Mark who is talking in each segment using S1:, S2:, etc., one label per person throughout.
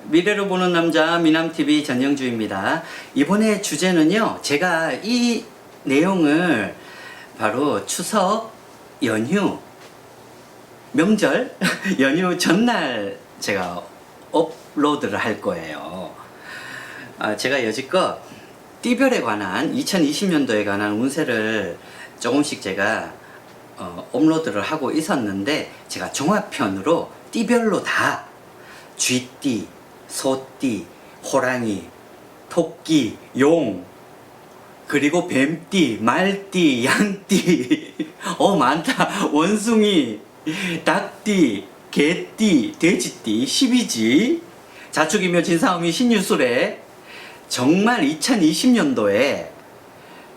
S1: 미래로 보는 남자 미남TV 전영주입니다. 이번에 주제는요, 제가 이 내용을 바로 추석 연휴, 명절 연휴 전날 제가 업로드를 할 거예요. 제가 여지껏 띠별에 관한 2020년도에 관한 운세를 조금씩 제가 업로드를 하고 있었는데, 제가 종합편으로 띠별로 다 쥐띠, 소띠, 호랑이, 토끼, 용, 그리고 뱀띠, 말띠, 양띠, 많다. 원숭이, 닭띠, 개띠, 돼지띠, 십이지, 자축이묘 진사오미 신유술에 정말 2020년도에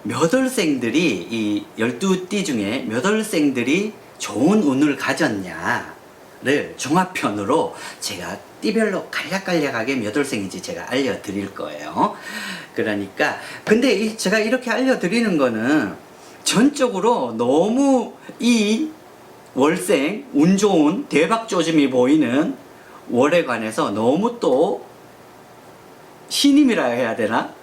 S1: 몇 월생들이, 이 12띠 중에 몇 월생들이 좋은 운을 가졌냐를 종합편으로 제가 띠별로 간략간략하게 몇 월생인지 제가 알려드릴 거예요. 그러니까 근데 제가 이렇게 알려드리는 거는 전적으로 너무 이 월생 운 좋은 대박 조짐이 보이는 월에 관해서 너무 또 신임이라 해야 되나?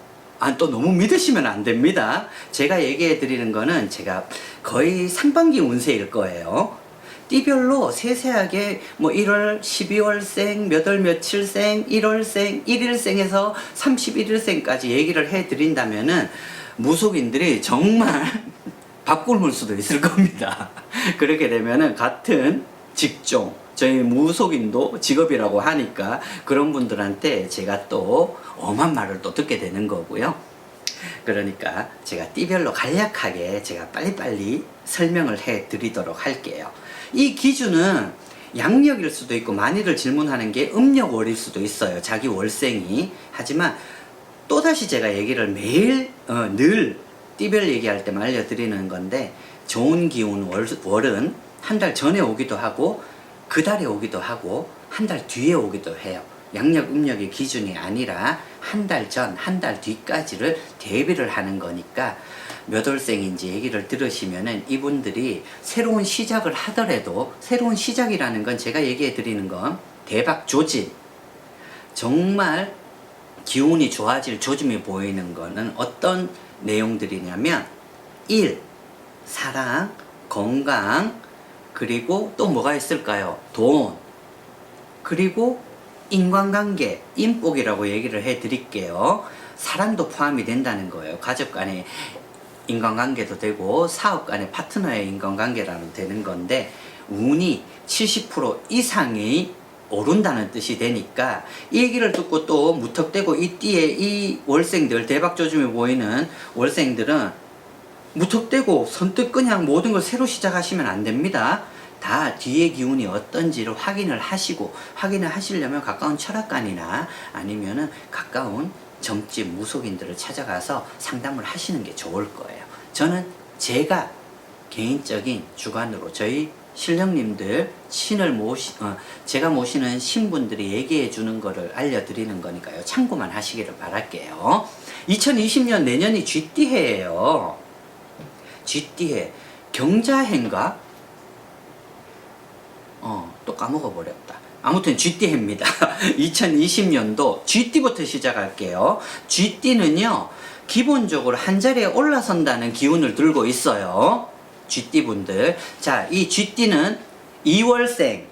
S1: 또 너무 믿으시면 안 됩니다. 제가 얘기해 드리는 거는 제가 거의 상반기 운세일 거예요. 띠별로 세세하게 뭐 1월, 12월생, 몇 월 며칠생, 1월생, 1일생에서 31일생까지 얘기를 해 드린다면은 무속인들이 정말 밥 굶을 수도 있을 겁니다. 그렇게 되면은 같은 직종, 저희 무속인도 직업이라고 하니까 그런 분들한테 제가 또 엄한 말을 또 듣게 되는 거고요. 그러니까 제가 띠별로 간략하게 제가 빨리빨리 설명을 해 드리도록 할게요. 이 기준은 양력일 수도 있고, 많이들 질문하는 게 음력월일 수도 있어요, 자기 월생이. 하지만 또다시 제가 얘기를 매일 늘 띠별 얘기할 때만 알려드리는 건데, 좋은 기운 월은 한 달 전에 오기도 하고 그 달에 오기도 하고 한 달 뒤에 오기도 해요. 양력 음력의 기준이 아니라 한 달 전, 한 달 뒤까지를 대비를 하는 거니까 몇 월생인지 얘기를 들으시면은 이분들이 새로운 시작을 하더라도, 새로운 시작이라는 건 제가 얘기해 드리는 건 대박 조짐, 정말 기운이 좋아질 조짐이 보이는 거는 어떤 내용들이냐면 1. 사랑, 건강, 그리고 또 뭐가 있을까요? 돈, 그리고 인간관계, 인복이라고 얘기를 해 드릴게요. 사랑도 포함이 된다는 거예요. 가족 간의 인간관계도 되고 사업 간의 파트너의 인간관계라도 되는 건데, 운이 70% 이상이 오른다는 뜻이 되니까 이 얘기를 듣고 또 무턱대고 이 띠에 이 월생들, 대박 조짐이 보이는 월생들은 무턱대고 선뜻 그냥 모든 걸 새로 시작하시면 안 됩니다. 다 뒤의 기운이 어떤지를 확인을 하시고, 확인을 하시려면 가까운 철학관이나 아니면은 가까운 점집 무속인들을 찾아가서 상담을 하시는 게 좋을 거예요. 저는 제가 개인적인 주관으로 저희 신령님들, 제가 모시는 신분들이 얘기해 주는 거를 알려드리는 거니까요. 참고만 하시기를 바랄게요. 2020년 내년이 쥐띠해예요. 쥐띠해. 경자해인가? 또 까먹어버렸다. 아무튼 쥐띠해입니다. 2020년도 쥐띠부터 시작할게요. 쥐띠는요, 기본적으로 한 자리에 올라선다는 기운을 들고 있어요. 쥐띠분들. 자, 이 쥐띠는 2월생,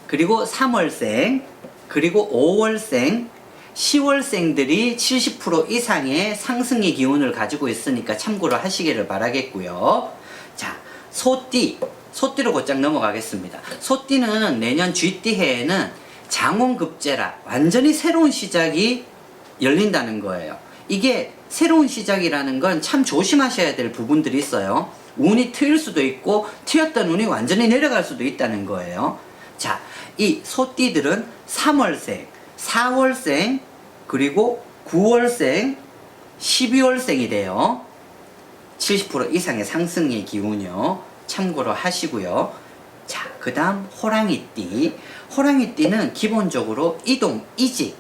S1: 그리고 3월생, 그리고 5월생, 10월생들이 70% 이상의 상승의 기운을 가지고 있으니까 참고로 하시기를 바라겠고요. 자, 소띠로 곧장 넘어가겠습니다. 소띠는 내년 쥐띠해에는 장원급제라 완전히 새로운 시작이 열린다는 거예요. 이게 새로운 시작이라는 건 참 조심하셔야 될 부분들이 있어요. 운이 트일 수도 있고 트였던 운이 완전히 내려갈 수도 있다는 거예요. 자, 이 소띠들은 3월생, 4월생, 그리고 9월생, 12월생이 돼요. 70% 이상의 상승의 기운이요. 참고로 하시고요. 자, 그 다음 호랑이띠. 호랑이띠는 기본적으로 이동, 이직,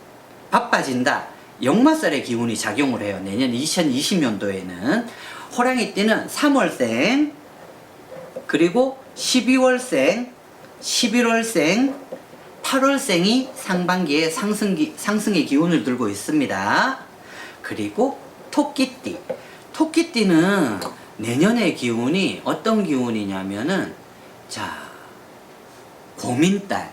S1: 바빠진다, 역마살의 기운이 작용을 해요. 내년 2020년도에는 호랑이띠는 3월생, 그리고 12월생, 11월생, 8월생이 상반기에 상승의 기운을 들고 있습니다. 그리고 토끼띠. 토끼띠는 내년의 기운이 어떤 기운이냐면은, 자, 고민달.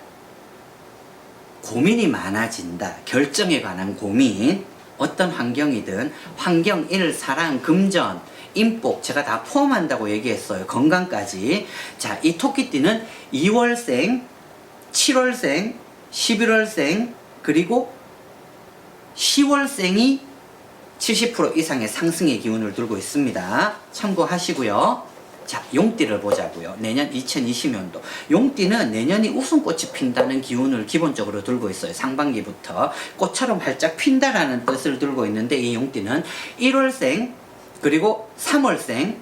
S1: 고민이 많아진다. 결정에 관한 고민. 어떤 환경이든, 환경, 일, 사랑, 금전, 인복, 제가 다 포함한다고 얘기했어요. 건강까지. 자, 이 토끼띠는 2월생, 7월생, 11월생, 그리고 10월생이 70% 이상의 상승의 기운을 들고 있습니다. 참고하시고요. 자, 용띠를 보자고요. 내년 2020년도. 용띠는 내년이 웃음꽃이 핀다는 기운을 기본적으로 들고 있어요. 상반기부터. 꽃처럼 활짝 핀다라는 뜻을 들고 있는데, 이 용띠는 1월생, 그리고 3월생,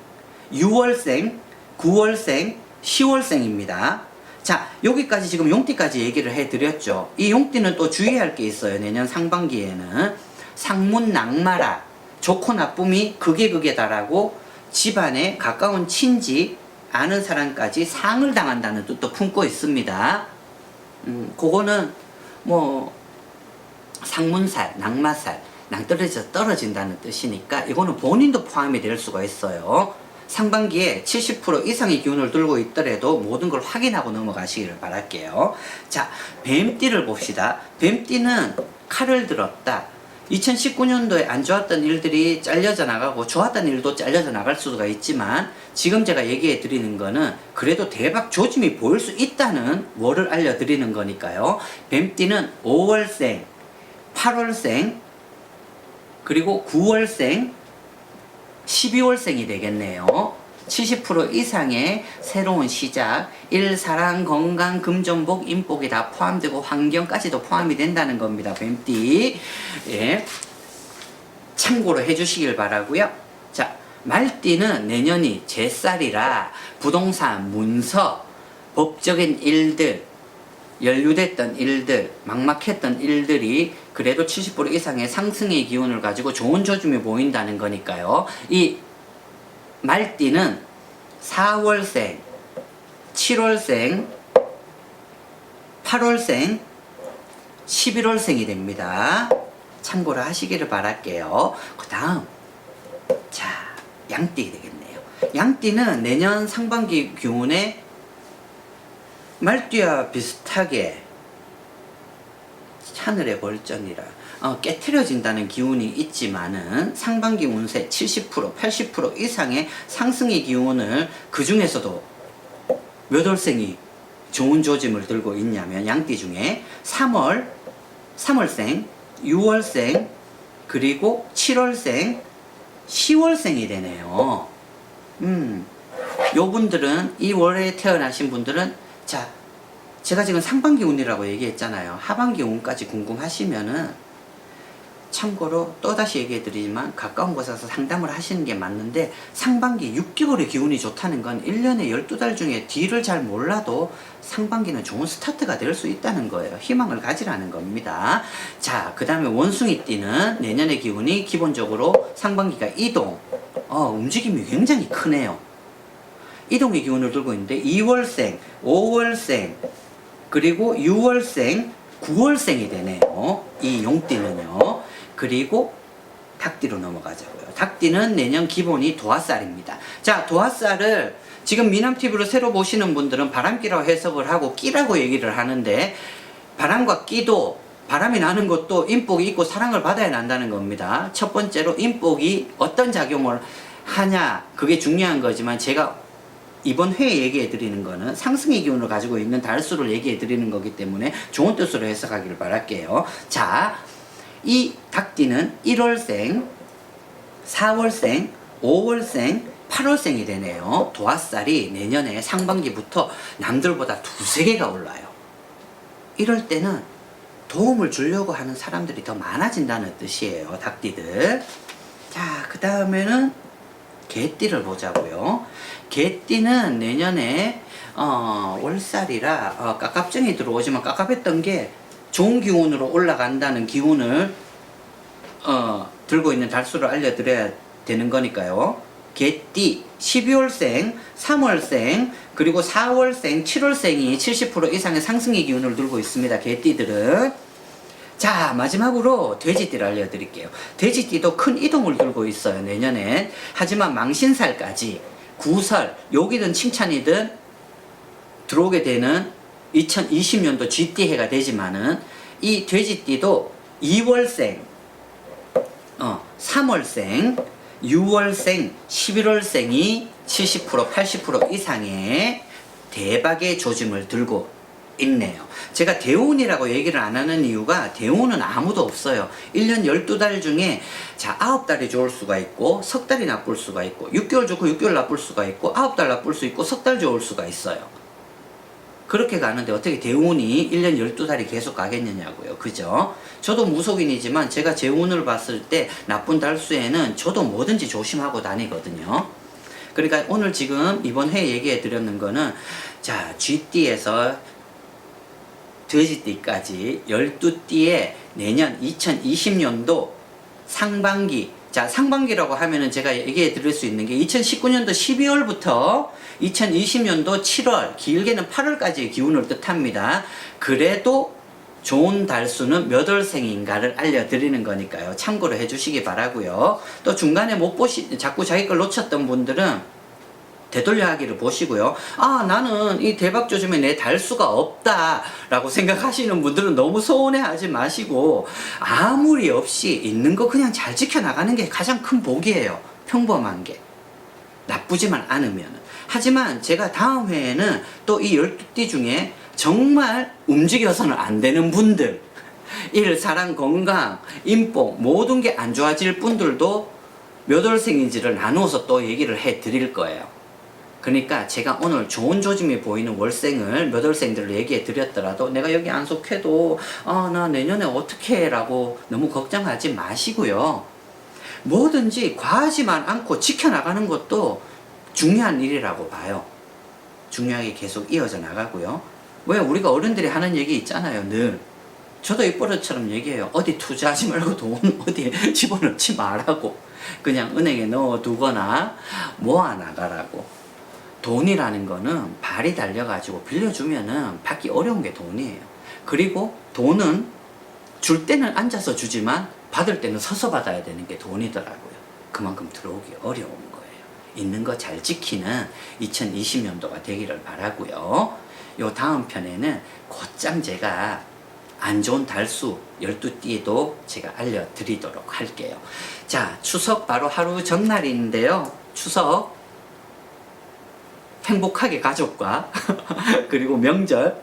S1: 6월생, 9월생, 10월생입니다. 자, 여기까지 지금 용띠까지 얘기를 해드렸죠. 이 용띠는 또 주의할 게 있어요. 내년 상반기에는 상문 낙마라, 좋고 나쁨이 극에 달하고 집안에 가까운 친지, 아는 사람까지 상을 당한다는 뜻도 품고 있습니다. 그거는 뭐 상문살, 낙마살, 낭떠러져 떨어진다는 뜻이니까 이거는 본인도 포함이 될 수가 있어요. 상반기에 70% 이상의 기운을 들고 있더라도 모든 걸 확인하고 넘어가시기를 바랄게요. 자, 뱀띠를 봅시다. 뱀띠는 칼을 들었다. 2019년도에 안 좋았던 일들이 잘려져 나가고 좋았던 일도 잘려져 나갈 수가 있지만, 지금 제가 얘기해 드리는 거는 그래도 대박 조짐이 보일 수 있다는 월을 알려드리는 거니까요. 뱀띠는 5월생, 8월생, 그리고 9월생, 12월생이 되겠네요. 70% 이상의 새로운 시작, 일, 사랑, 건강, 금전복, 인복이 다 포함되고 환경까지도 포함이 된다는 겁니다. 뱀띠. 예. 참고로 해주시길 바라고요. 자, 말띠는 내년이 제살이라 부동산, 문서, 법적인 일들, 연루됐던 일들, 막막했던 일들이 그래도 70% 이상의 상승의 기운을 가지고 좋은 조짐이 보인다는 거니까요. 이 말띠는 4월생, 7월생, 8월생, 11월생이 됩니다. 참고를 하시기를 바랄게요. 그 다음, 자, 양띠 되겠네요. 양띠는 내년 상반기 기운에 말띠와 비슷하게 하늘의 벌전이라 깨트려진다는 기운이 있지만은 상반기 운세 70%, 80% 이상의 상승의 기운을, 그 중에서도 몇 월생이 좋은 조짐을 들고 있냐면 양띠 중에 3월생, 6월생, 그리고 7월생, 10월생이 되네요. 요 분들은, 이 월에 태어나신 분들은, 자, 제가 지금 상반기 운이라고 얘기했잖아요. 하반기 운까지 궁금하시면은 참고로 또다시 얘기해드리지만 가까운 곳에서 상담을 하시는 게 맞는데, 상반기 6개월의 기운이 좋다는 건 1년에 12달 중에 뒤를 잘 몰라도 상반기는 좋은 스타트가 될 수 있다는 거예요. 희망을 가지라는 겁니다. 자, 그 다음에 원숭이띠는 내년의 기운이 기본적으로 상반기가 이동, 움직임이 굉장히 크네요. 이동의 기운을 들고 있는데 2월생, 5월생, 그리고 6월생, 9월생이 되네요. 이 용띠는요. 그리고 닭띠로 넘어가자고요. 닭띠는 내년 기본이 도화살입니다. 자, 도화살을 지금 미남TV로 새로 보시는 분들은 바람기라고 해석을 하고 끼라고 얘기를 하는데, 바람과 끼도, 바람이 나는 것도 인복이 있고 사랑을 받아야 난다는 겁니다. 첫 번째로 인복이 어떤 작용을 하냐, 그게 중요한 거지만, 제가 이번 회에 얘기해 드리는 거는 상승의 기운을 가지고 있는 달수를 얘기해 드리는 거기 때문에 좋은 뜻으로 해석하기를 바랄게요. 자, 이 닭띠는 1월생, 4월생, 5월생, 8월생이 되네요. 도화살이 내년에 상반기부터 남들보다 두세 개가 올라요. 이럴 때는 도움을 주려고 하는 사람들이 더 많아진다는 뜻이에요. 닭띠들. 자, 그 다음에는 개띠를 보자고요. 개띠는 내년에 월살이라 깝깝증이 들어오지만, 깝깝했던 게 좋은 기운으로 올라간다는 기운을 들고 있는 달수를 알려드려야 되는 거니까요. 개띠 12월생, 3월생, 그리고 4월생, 7월생이 70% 이상의 상승의 기운을 들고 있습니다. 개띠들은. 자, 마지막으로 돼지띠를 알려드릴게요. 돼지띠도 큰 이동을 들고 있어요, 내년엔. 하지만 망신살까지 구설, 욕이든 칭찬이든 들어오게 되는 2020년도 쥐띠해가 되지만은 이 돼지띠도 2월생, 3월생, 6월생, 11월생이 70%, 80% 이상의 대박의 조짐을 들고 있네요. 제가 대운이라고 얘기를 안 하는 이유가 대운은 아무도 없어요. 1년 12달 중에 자 9달이 좋을 수가 있고 석 달이 나쁠 수가 있고 6개월 좋고 6개월 나쁠 수가 있고 9달 나쁠 수 있고 석 달 좋을 수가 있어요. 그렇게 가는데 어떻게 대운이 1년 12달이 계속 가겠느냐고요. 그죠? 저도 무속인이지만 제가 제 운을 봤을 때 나쁜 달수에는 저도 뭐든지 조심하고 다니거든요. 그러니까 오늘 지금 이번 회에 얘기해 드렸는 거는 자 쥐띠에서 돼지띠까지 12띠의 내년 2020년도 상반기, 자 상반기라고 하면은 제가 얘기해 드릴 수 있는 게 2019년도 12월부터 2020년도 7월, 길게는 8월까지의 기운을 뜻합니다. 그래도 좋은 달수는 몇 월생인가를 알려드리는 거니까요. 참고로 해주시기 바라고요. 또 중간에 못 자꾸 자기 걸 놓쳤던 분들은 되돌려 하기를 보시고요. 아, 나는 이 대박 조짐에 내 달수가 없다 라고 생각하시는 분들은 너무 서운해 하지 마시고 아무리 없이 있는 거 그냥 잘 지켜나가는 게 가장 큰 복이에요. 평범한 게. 나쁘지만 않으면. 하지만 제가 다음 회에는 또 이 12띠 중에 정말 움직여서는 안 되는 분들, 일, 사랑, 건강, 인복 모든 게 안 좋아질 분들도 몇 월생인지를 나누어서 또 얘기를 해 드릴 거예요. 그러니까 제가 오늘 좋은 조짐이 보이는 월생을 몇 월생들을 얘기해 드렸더라도 내가 여기 안 속해도 나 내년에 어떻게 해 라고 너무 걱정하지 마시고요. 뭐든지 과하지만 않고 지켜나가는 것도 중요한 일이라고 봐요. 중요하게 계속 이어져 나가고요. 왜 우리가 어른들이 하는 얘기 있잖아요. 늘 저도 입버릇처럼 얘기해요. 어디 투자하지 말고 돈 어디에 집어넣지 말라고. 그냥 은행에 넣어두거나 모아나가라고. 돈이라는 거는 발이 달려가지고 빌려주면은 받기 어려운 게 돈이에요. 그리고 돈은 줄 때는 앉아서 주지만 받을 때는 서서 받아야 되는 게 돈이더라고요. 그만큼 들어오기 어려운 거예요. 있는 거 잘 지키는 2020년도가 되기를 바라고요. 요 다음 편에는 곧장 제가 안 좋은 달수 12띠도 제가 알려드리도록 할게요. 자, 추석 바로 하루 전날인데요. 추석 행복하게 가족과 그리고 명절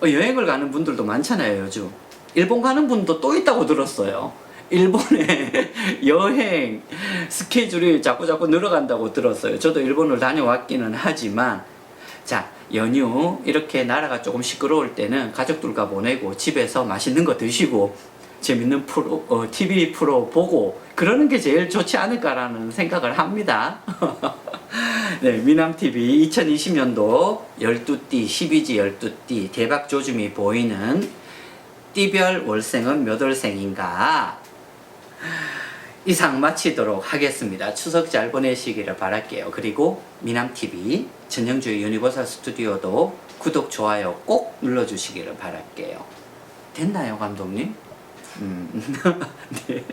S1: 여행을 가는 분들도 많잖아요. 요즘 일본 가는 분도 또 있다고 들었어요. 일본에 여행 스케줄이 자꾸 늘어간다고 들었어요. 저도 일본을 다녀왔기는 하지만 자 연휴 이렇게 나라가 조금 시끄러울 때는 가족들과 보내고 집에서 맛있는 거 드시고 재밌는 프로, TV 프로 보고 그러는 게 제일 좋지 않을까라는 생각을 합니다. 네, 미남TV 2020년도 12띠, 12지 12띠 대박 조짐이 보이는 띠별 월생은 몇 월생인가 이상 마치도록 하겠습니다. 추석 잘 보내시기를 바랄게요. 그리고 미남TV 전영주의 유니버설 스튜디오도 구독, 좋아요 꼭 눌러주시기를 바랄게요. 됐나요, 감독님? 네.